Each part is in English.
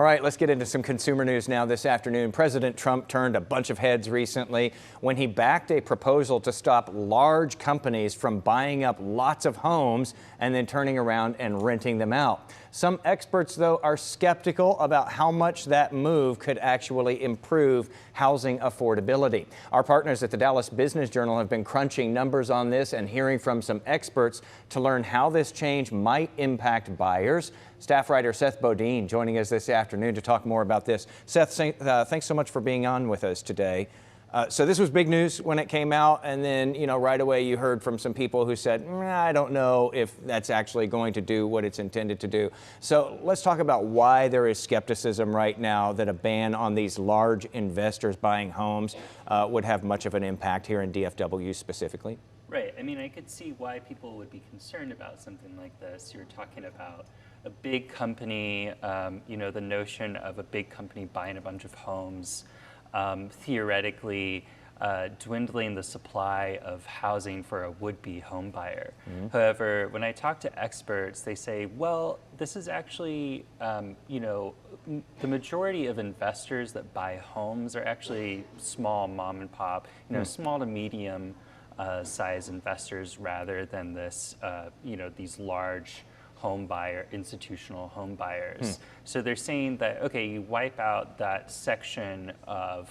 All right, let's get into some consumer news now this afternoon. President Trump turned a bunch of heads recently when he backed a proposal to stop large companies from buying up lots of homes and then turning around and renting them out. Some experts, though, are skeptical about how much that move could actually improve housing affordability. Our partners at the Dallas Business Journal have been crunching numbers on this and hearing from some experts to learn how this change might impact buyers. Staff writer Seth Bodine joining us this afternoon to talk more about this. Seth, thanks so much for being on with us today. So this was big news when it came out, and then, right away you heard from some people who said, I don't know if that's actually going to do what it's intended to do. So let's talk about why there is skepticism right now that a ban on these large investors buying homes would have much of an impact here in DFW specifically. Right. I mean, I could see why people would be concerned about something like this. You're talking about a big company, the notion of a big company buying a bunch of homes, theoretically dwindling the supply of housing for a would-be home buyer. Mm-hmm. However, when I talk to experts, they say, well, this is actually, the majority of investors that buy homes are actually small mom and pop, small to medium size investors rather than this, these large institutional home buyers. So they're saying that, okay, you wipe out that section of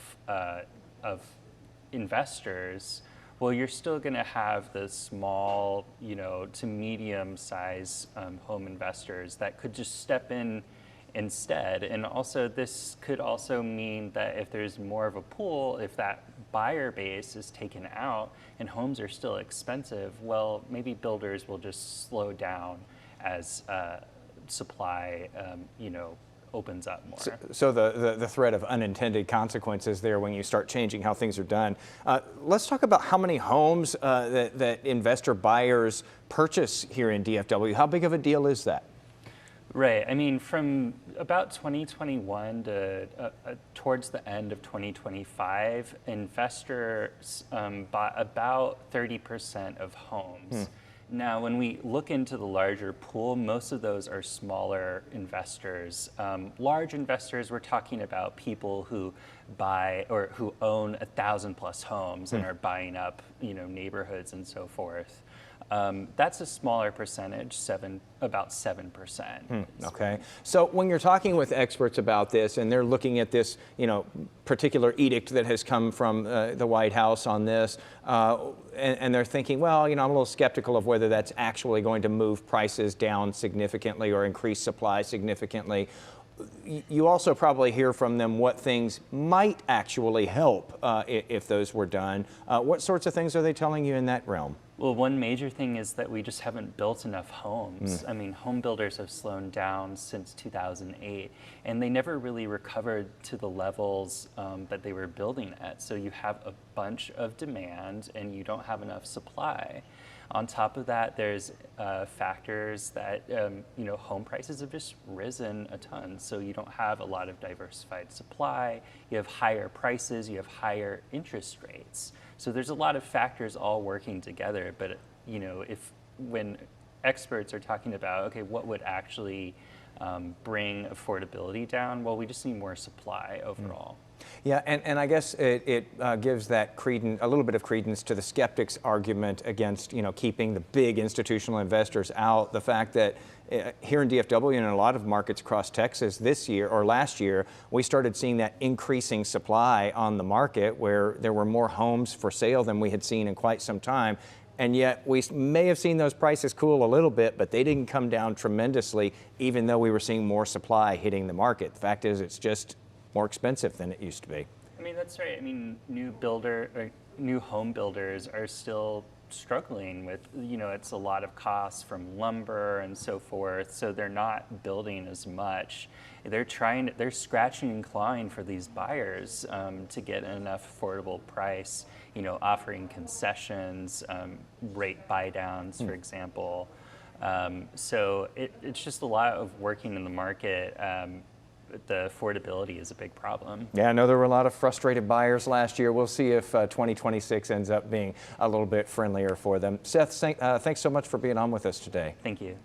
investors, well, you're still going to have the small, to medium size home investors that could just step in instead. And also this could also mean that if there's more of a pool, if that buyer base is taken out and homes are still expensive, well, maybe builders will just slow down as supply, opens up more. So the threat of unintended consequences there when you start changing how things are done. Let's talk about how many homes that investor buyers purchase here in DFW. How big of a deal is that? Right. I mean, from about 2021 to towards the end of 2025, investors bought about 30% of homes. Now, when we look into the larger pool, most of those are smaller investors. Large investors, we're talking about people who buy or who own 1,000+ homes and are buying up, neighborhoods and so forth. That's a smaller percentage, about 7%. Okay. So when you're talking with experts about this and they're looking at this, particular edict that has come from the White House on this, and they're thinking, well, I'm a little skeptical of whether that's actually going to move prices down significantly or increase supply significantly. You also probably hear from them what things might actually help if those were done. What sorts of things are they telling you in that realm? Well, one major thing is that we just haven't built enough homes. I mean, home builders have slowed down since 2008, and they never really recovered to the levels that they were building at. So you have a bunch of demand, and you don't have enough supply. On top of that, there's factors that, home prices have just risen a ton. So you don't have a lot of diversified supply. You have higher prices. You have higher interest rates. So there's a lot of factors all working together. But, when experts are talking about, okay, what would actually bring affordability down? Well, we just need more supply overall. Yeah, and I guess it gives that a little bit of credence to the skeptics' argument against, keeping the big institutional investors out. The fact that here in DFW and in a lot of markets across Texas this year or last year, we started seeing that increasing supply on the market where there were more homes for sale than we had seen in quite some time. And yet we may have seen those prices cool a little bit, but they didn't come down tremendously, even though we were seeing more supply hitting the market. The fact is, it's just more expensive than it used to be. I mean, that's right. I mean, new home builders are still struggling with, it's a lot of costs from lumber and so forth. So they're not building as much. They're scratching and clawing for these buyers to get enough affordable price, offering concessions, rate buy downs, for example. So it's just a lot of working in the market. The affordability is a big problem. Yeah, I know there were a lot of frustrated buyers last year. We'll see if 2026 ends up being a little bit friendlier for them. Seth, thanks so much for being on with us today. Thank you.